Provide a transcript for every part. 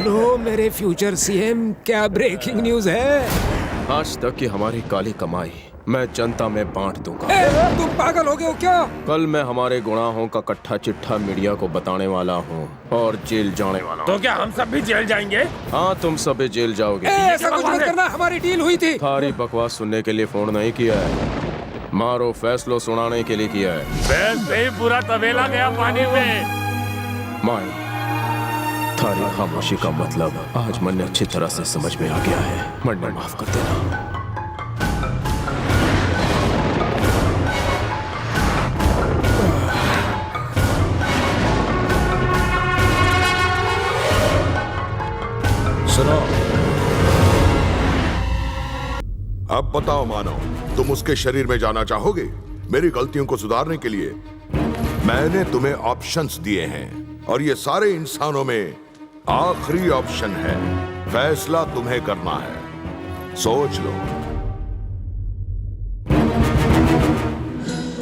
बोलो मेरे future CM, क्या ब्रेकिंग न्यूज है? आज तक की हमारी काली कमाई मैं जनता में बांट दूंगा। तुम पागल हो गए हो क्या? कल मैं हमारे गुनाहों का कट्ठा चिट्ठा मीडिया को बताने वाला हूँ और जेल जाने वाला हूँ। तो क्या हम सब भी जेल जाएंगे? हाँ, तुम सब जेल जाओगे। ऐसा कुछ मत करना, हमारी डील हुई थी। सारी बकवास सुनने के लिए फोन नहीं किया है, मारो फैसलो सुनाने के लिए किया है। वैसे ही पूरा तबेला गया पानी में। माई, थारी खामोशी का मतलब आज मन ने अच्छी तरह से समझ में आ गया है। मन ने माफ कर देना। सुनो, अब बताओ मानो, तुम उसके शरीर में जाना चाहोगे? मेरी गलतियों को सुधारने के लिए मैंने तुम्हें ऑप्शंस दिए हैं और ये सारे इंसानों में आखिरी ऑप्शन है। फैसला तुम्हें करना है, सोच लो।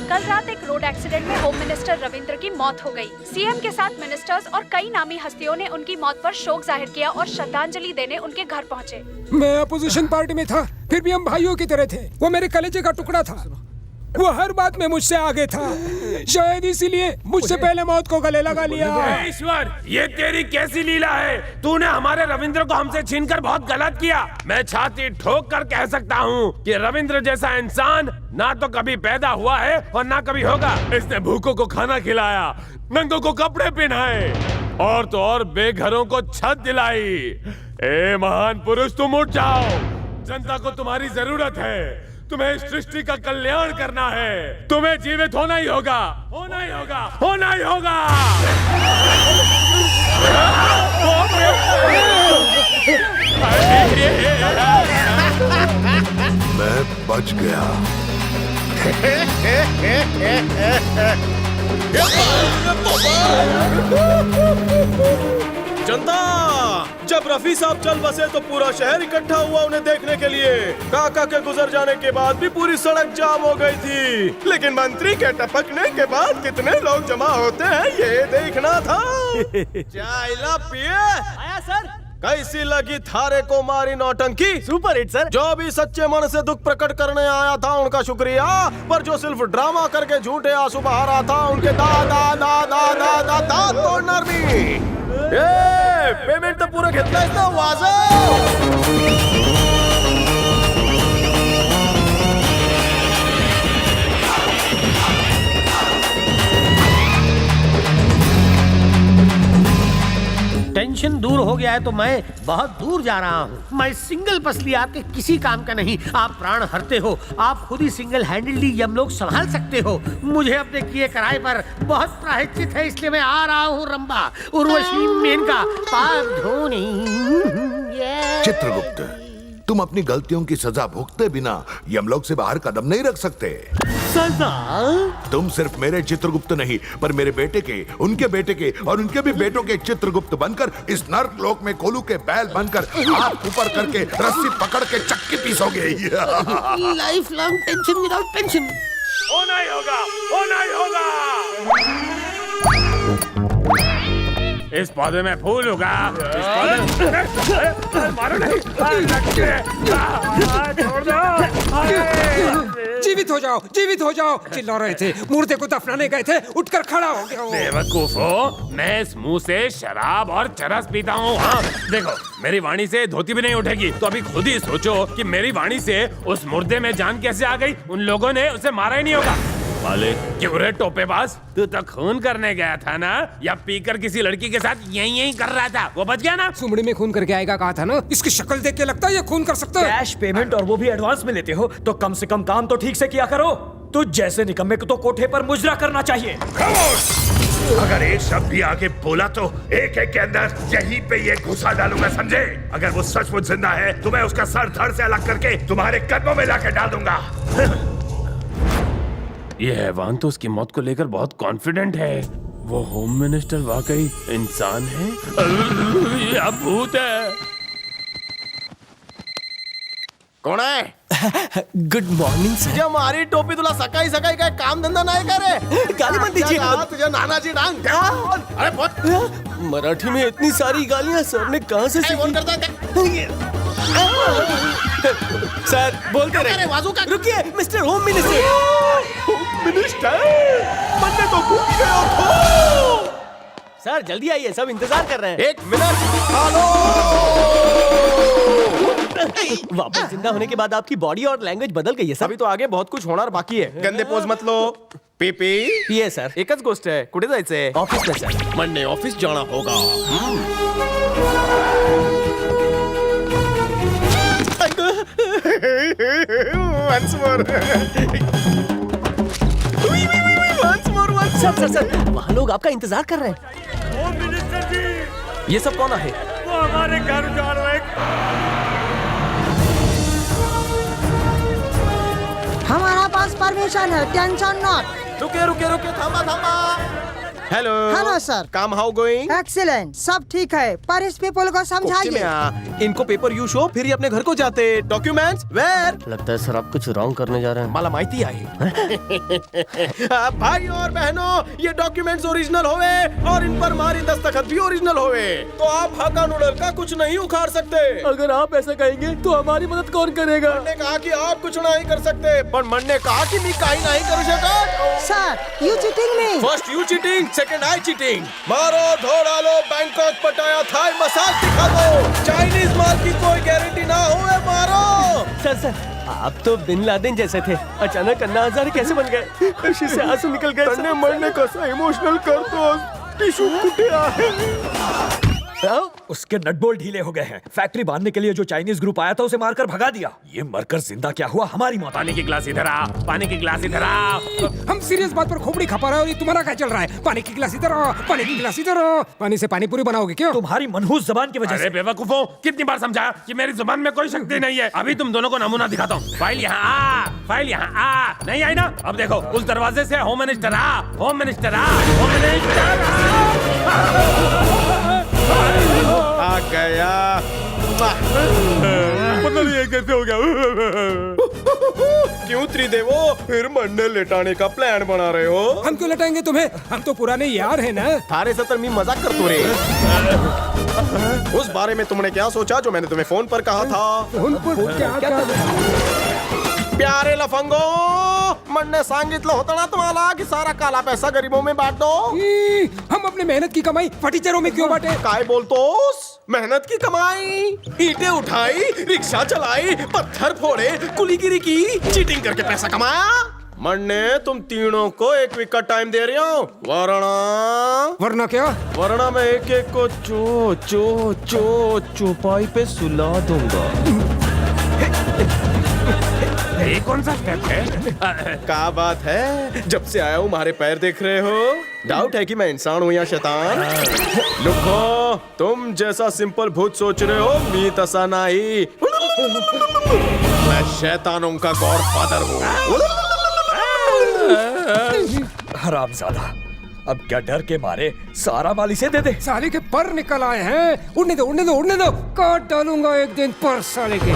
कल रात एक रोड एक्सीडेंट में होम मिनिस्टर रविंद्र की मौत हो गई। सीएम के साथ मिनिस्टर्स और कई नामी हस्तियों ने उनकी मौत पर शोक जाहिर किया और श्रद्धांजलि देने उनके घर पहुंचे। मैं अपोजिशन पार्टी में था, फिर भी हम भाइयों की तरह थे। वो मेरे कलेजे का टुकड़ा था। वो हर बात में मुझसे आगे था, शायद इसीलिए मुझसे पहले मौत को गले लगा लिया। ईश्वर, ये तेरी कैसी लीला है? तूने हमारे रविंद्र को हमसे छीनकर बहुत गलत किया। मैं छाती ठोक कर कह सकता हूँ कि रविंद्र जैसा इंसान ना तो कभी पैदा हुआ है और ना कभी होगा। इसने भूखों को खाना खिलाया, नंगों को कपड़े पहनाए और तो और बेघरों को छत दिलाई। ए महान पुरुष, तुम उठ जाओ। जनता को तुम्हारी जरूरत है। तुम्हें इस सृष्टि का कल्याण करना है। तुम्हें जीवित होना ही होगा, होना ही होगा, होना ही होगा। मैं बच गया। जनता, जब रफी साहब चल बसे तो पूरा शहर इकट्ठा हुआ उन्हें देखने के लिए। काका के गुजर जाने के बाद भी पूरी सड़क जाम हो गई थी, लेकिन मंत्री के टपकने के बाद कितने लोग जमा होते हैं ये देखना था। चाइला पिए आया सर। कैसी लगी थारे को मारी नौटंकी? Super hit sir. जो भी सच्चे मन से दुख प्रकट करने आया था उनका शुक्रिया, पर जो सिर्फ ड्रामा करके झूठे आंसू बहा रहा था उनके दांत तोड़ना भी। पेमेंट तो पूरा घेतलाय ना वाजव। टेंशन दूर हो गया है तो मैं बहुत दूर जा रहा हूँ। मैं सिंगल पसली आपके किसी काम का नहीं। आप प्राण हरते हो, आप खुद ही सिंगल हैंडली यमलोक संभाल सकते हो। मुझे अपने किए कराए पर बहुत प्रायश्चित है, इसलिए मैं आ रहा हूँ रंभा, उर्वशी, मेनका, पाप धोनी। चित्रगुप्त, तुम अपनी गलतियों की सजा भुगते बिना यमलोक से बाहर कदम नहीं रख सकते। सजा? तुम सिर्फ मेरे चित्रगुप्त नहीं, पर मेरे बेटे के, उनके बेटे के और उनके भी बेटों के चित्रगुप्त बनकर इस नर्क लोक में कोलू के बैल बनकर हाथ ऊपर करके रस्सी पकड़ के चक्की पीसोगे। Life long tension without pension. होना ही होगा, होना ही होगा। इस पौधे में फूल होगा। इस पौधे मारो नहीं, छोड़ दो। जीवित हो जाओ, जीवित हो जाओ। चिल्ला रहे थे, मुर्दे को दफनाने गए थे, उठकर खड़ा हो गया। बेवकूफो, मैं इस मुंह से शराब और चरस पीता हूँ। हाँ देखो, मेरी वाणी से धोती भी नहीं उठेगी, तो अभी खुद ही सोचो कि मेरी वाणी से उस मुर्दे में जान कैसे आ गई। उन लोगों ने उसे मारा ही नहीं होगा। वाले क्यों रे टोपेबाज, तू तो खून करने गया था ना, या पीकर किसी लड़की के साथ यही कर रहा था? वो बच गया ना। सुमड़ी में खून करके आएगा कहा था ना। इसकी शक्ल देख के लगता है ये खून कर सकता है। कैश पेमेंट और वो भी एडवांस में लेते हो तो कम से कम काम तो ठीक से किया करो। तू जैसे निकम्मे को तो कोठे पर मुजरा करना चाहिए। अगर एक शब्द भी आगे बोला तो एक के अंदर यहीं पे ये घुसा डालूंगा, समझे? अगर वो सचमुच जिंदा है तो मैं उसका सर धड़ से अलग करके तुम्हारे कदमों में लाकर डाल दूंगा। ये हैवान तो उसकी मौत को लेकर बहुत कॉन्फिडेंट है। वो होम मिनिस्टर वाकई इंसान है या भूत है? कौन है? Good morning sir. तुझ्या मारी टोपी तुला सकाळी सकाळी काय काम धंदा नाही का रे? गाली मत दीजिए। तुझ्या नानाची डांग अरे बोल मराठी में इतनी सारी गालियां सर ने कहाँ से फोन सीखी? करता है सर बोलते अरे रहे। वाजू का रुकिए मिस्टर होम मिनिस्टर। मिनिस्टर बनने तो भूल ही गया था। सर जल्दी आइए, सब इंतजार कर रहे हैं। एक मिनट हेलो। वापस जिंदा होने के बाद आपकी बॉडी और लैंग्वेज बदल गई है सर। अभी तो आगे बहुत कुछ होणार बाकी आहे. गंदे पोज मत लो. पीपी ये सर एकच गोष्ट आहे. कुठे जायचंय? ऑफिस में सर। मंडे ऑफिस जाना होगा. Once more. Once more. Sir sir sir वहाँ लोग आपका इंतजार कर रहे हैं। होम मिनिस्टर जी, ये सब कौन है? वो हमारे घर जा रहे हैं। हमारा पास परमिशन है, टेंशन नॉट। रुके रुके रुके थांबा थांबा. Hello hello sir. काम हाउ गोइंग? एक्सीलेंट, सब ठीक है, पर इस पीपल को समझाइए। इनको पेपर यू शो, फिर ये अपने घर को जाते. Documents where? लगता है सर आप कुछ रॉन्ग करने जा रहे हैं। मला माहिती आहे. भाई और बहनों, ये डॉक्यूमेंट्स ओरिजिनल होवे और इन पर हमारी दस्तखत भी ओरिजिनल होवे, तो आप हक्का नूडल का कुछ नहीं उखाड़ सकते. अगर आप ऐसा कहेंगे तो हमारी मदद कौन करेगा? ने कहा कि आप कुछ नहीं कर सकते, पर मन ने कहा कि मैं काही नहीं करू शकत. Sir you cheating me. First you cheating, second I cheating. मारो धोड़ा लो, बैंकॉक पटाया थाई मसाज दिखा दो. चाइनीज माल की कोई गारंटी ना हो. मारो सर सर आप तो बिन लादेन जैसे थे, अचानक अन्ना हजारे कैसे बन गए? खुशी से आंसू निकल गए। तन्ने मरने कसा इमोशनल करतो. टिश्यू कुठे आहे? उसके नटबोल्ट ढीले हो गए हैं। फैक्ट्री बांधने के लिए जो चाइनीज ग्रुप आया था उसे मारकर भगा दिया। ये मरकर जिंदा क्या हुआ? हमारी मौत। पानी की गिलास इधर आ, पानी की गिलास इधर आ. हम सीरियस बात पर खोपड़ी खपा रहे हैं और ये तुम्हारा क्या चल रहा है? पानी की गिलास इधर आओ, पानी की गिलास इधर आओ. पानी से पानी पूरी बनाओगे क्यों? तुम्हारी मनहूस जबान की वजह अरे से। बेवकूफों, कितनी बार समझाया कि मेरी जुबान में कोई शक्ति नहीं है. अभी तुम दोनों को नमूना दिखाता हूँ. फाइल यहाँ आ, फाइल यहाँ आ. नहीं आई ना? अब देखो उस दरवाजे से होम मिनिस्टर आ, होम मिनिस्टर आ, होम मिनिस्टर आ गया. पता नहीं कैसे हो गया. क्यों त्रिदेवो, फिर मंडे लेटाने का प्लान बना रहे हो? हम क्यों लटाएंगे तुम्हें? हम तो पुराने यार हैं ना. थारे से तो मैं मजाक करतो रे. उस बारे में तुमने क्या सोचा जो मैंने तुम्हें फोन पर कहा था? फोन पर क्या? प्यारे लफंगो, मंडे सांगितलं होतं ना तुम्हाला की सारा काला पैसा गरीबों में बांट दो. हम अपने मेहनत की कमाई फटीचरों में क्यों बांटे? काय बोलतोस? मेहनत की कमाई, ईंटें उठाई, रिक्शा चलाई, पत्थर फोड़े, कुलीगिरी की, चीटिंग करके पैसा कमाया. मन्ने तुम तीनों को एक वीक का टाइम दे रही हूँ, वरना क्या? वरना मैं एक एक को चौपाई पे सुला दूंगा. ये कौन सा स्टेप है? क्या बात है, जब से आया हूँ हमारे पैर देख रहे हो. डाउट है कि मैं इंसान हूँ या शैतान? लुको, तुम जैसा सिंपल भूत सोच रहे हो, मी तसा नहीं. मैं शैतानों का गॉडफादर हूँ. हरामजादा, अब क्या डर के मारे सारा माल इसे दे दे? साले के पर निकल आए हैं. उड़ने दो, उड़ने दो, उड़ने दो. काट डालूंगा एक दिन पर साले के.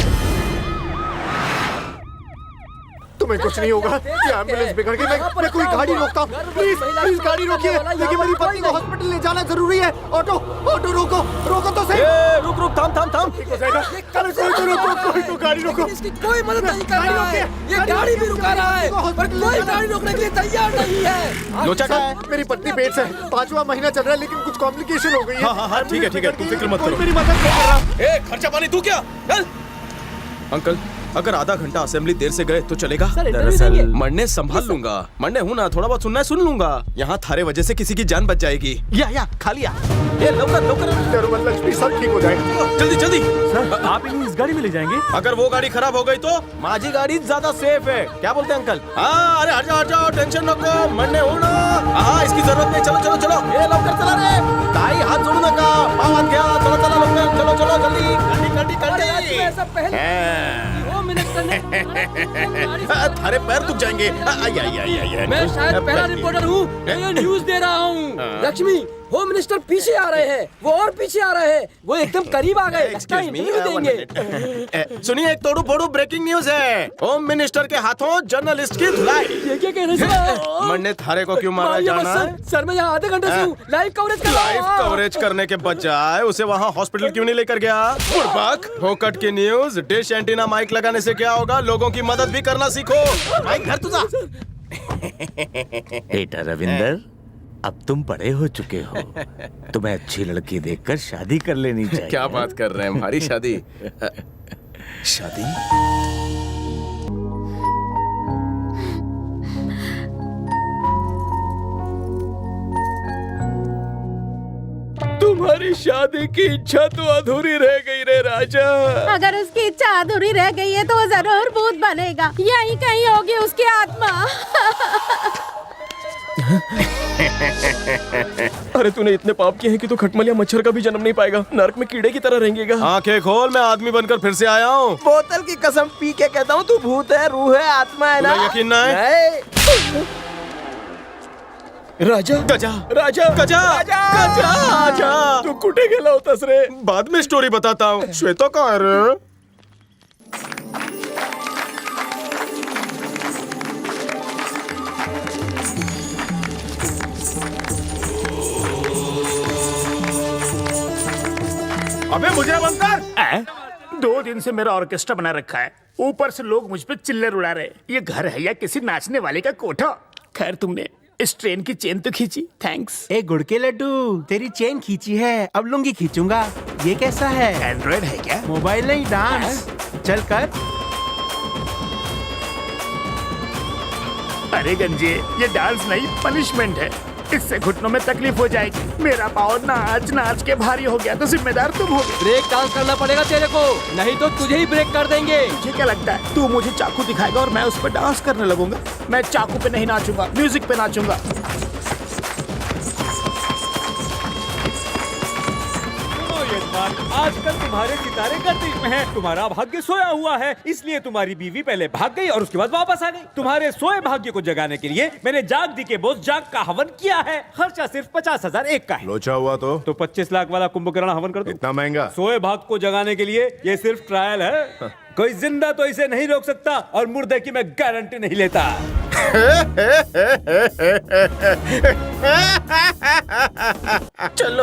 तुम्हें कुछ नहीं होगा. ये एम्बुलेंस बिगड़ गई. मैं कोई गाड़ी रोकता हूँ. प्लीज प्लीज गाड़ी रोकिए. लेकिन मेरी पत्नी को हॉस्पिटल ले जाना जरूरी है. ऑटो ऑटो रोको, रोको तो सही. रुक रुक, थाम थाम थाम. ठीक हो जाएगा. अरे कोई तो रोको, कोई तो गाड़ी रोको. इसकी कोई मदद नहीं कर रहा है. ये गाड़ी भी रुका रहा है, पर कोई गाड़ी रोकने के लिए तैयार नहीं है. लोचा का है? मेरी पत्नी पेट से 5वां महीना चल रहा है, लेकिन कुछ कॉम्प्लिकेशन हो गई है. हाँ, ठीक है ठीक है, तुम फिक्र मत करो. मेरी मदद नहीं कर रहा. ए, खर्चा पानी तू क्या? चल. अंकल, अगर आधा घंटा असेंबली देर से गए तो चलेगा? दरअसल मरने संभाल लूंगा. मरने हूँ ना, थोड़ा बहुत सुनना है सुन लूंगा. यहाँ थारे वजह से किसी की जान बच जाएगी. या खा लिया. ये लवकर लवकर. लक्ष्मी सब ठीक हो जाएगा. जल्दी जल्दी. आप इन्हें इस गाड़ी में ले जाएंगे? अगर वो गाड़ी खराब हो गई तो माझी गाड़ी ज्यादा सेफ है. क्या बोलते हैं अंकल? हाँ, अरे हट जाओ, टेंशन नको. मरने हूँ ना. हाँ, इसकी जरूरत नहीं. चलो चलो चलो. ये लवकर चला रे. काही हात जोडू नका. पाव हात घ्या. चलो चला लवकर. चलो चलो जल्दी. गाड़ी गाड़ी थारे पैर दुख जाएंगे. मैं शायद पहला रिपोर्टर हूँ, मैं न्यूज़ दे रहा हूँ. लक्ष्मी, होम मिनिस्टर पीछे आ रहे हैं, वो और पीछे आ रहे हैं, वो एकदम करीब आ गए, लगता है इंटरव्यू देंगे। सुनिए, एक तोड़ू फोड़ू ब्रेकिंग न्यूज है। होम मिनिस्टर के हाथों जर्नलिस्ट की धुलाई। ये क्या कह रहे हैं? मन्ने थारे को क्यों मारा जाना है? सर मैं यहाँ आधे घंटे से हूँ, लाइव कवरेज कर रहा हूँ। लाइव कवरेज करने के बजाय उसे वहाँ हॉस्पिटल क्यों नहीं लेकर गया? बुड़बक, फोकट की न्यूज, डिश एंटीना माइक लगाने से क्या होगा? लोगों की मदद भी करना सीखो। माइक घर तुझा। बेटा रविंदर, अब तुम बड़े हो चुके हो, तुम्हें अच्छी लड़की देखकर शादी कर लेनी चाहिए। क्या बात कर रहे हैं, हमारी शादी? शादी? तुम्हारी शादी की इच्छा तो अधूरी रह गई रे राजा। अगर उसकी इच्छा अधूरी रह गई है तो वो जरूर भूत बनेगा, यहीं कहीं होगी उसकी आत्मा। अरे तूने इतने पाप किए हैं कि तू खटमलिया मच्छर का भी जन्म नहीं पाएगा, नरक में कीड़े की तरह रहेंगेगा। आंखें खोल, मैं आदमी बनकर फिर से आया हूँ। बोतल की कसम पी के कहता हूँ, तू भूत है, रूह है, आत्मा है ना? यकीन ना है? राजा गजा, राजा गजा, गजा गजा। तू कुठे गेला होतास रे? बाद में स्टोरी बताता हूँ। श्वेता कहाँ है रे? अबे मुझे बंद कर। 2 दिन से मेरा ऑर्केस्ट्रा बना रखा है, ऊपर से लोग मुझ पे चिल्लर उड़ा रहे। ये घर है या किसी नाचने वाले का कोठा? खैर तुमने इस ट्रेन की चेन तो खींची, थैंक्स। ए गुड़ के लड्डू, तेरी चेन खींची है, अब लुंगी खींचूंगा। ये कैसा है? एंड्रॉइड है क्या? मोबाइल नहीं, डांस। चल कर। अरे गंजे, ये डांस नहीं पनिशमेंट है, इससे घुटनों में तकलीफ हो जाएगी। मेरा पाँव नाच नाच के भारी हो गया तो जिम्मेदार तुम होगे। ब्रेक डांस करना पड़ेगा तेरे को, नहीं तो तुझे ही ब्रेक कर देंगे। तुझे क्या लगता है तू मुझे चाकू दिखाएगा और मैं उस पर डांस करने लगूंगा? मैं चाकू पे नहीं नाचूंगा, म्यूजिक पे नाचूंगा। आजकल तुम्हारे सितारे गर्दिश में हैं। तुम्हारा भाग्य सोया हुआ है, इसलिए तुम्हारी बीवी पहले भाग गई और उसके बाद वापस आ गई। तुम्हारे सोए भाग्य को जगाने के लिए मैंने जाग दी के बोझ जाग का हवन किया है। खर्चा सिर्फ 50,000 एक का है। लोचा हुआ तो 25 लाख वाला कुंभकर्ण हवन कर दो। इतना महंगा? सोए भाग को जगाने के लिए ये सिर्फ ट्रायल है। कोई जिंदा तो इसे नहीं रोक सकता और मुर्दे की मैं गारंटी नहीं लेता। चलो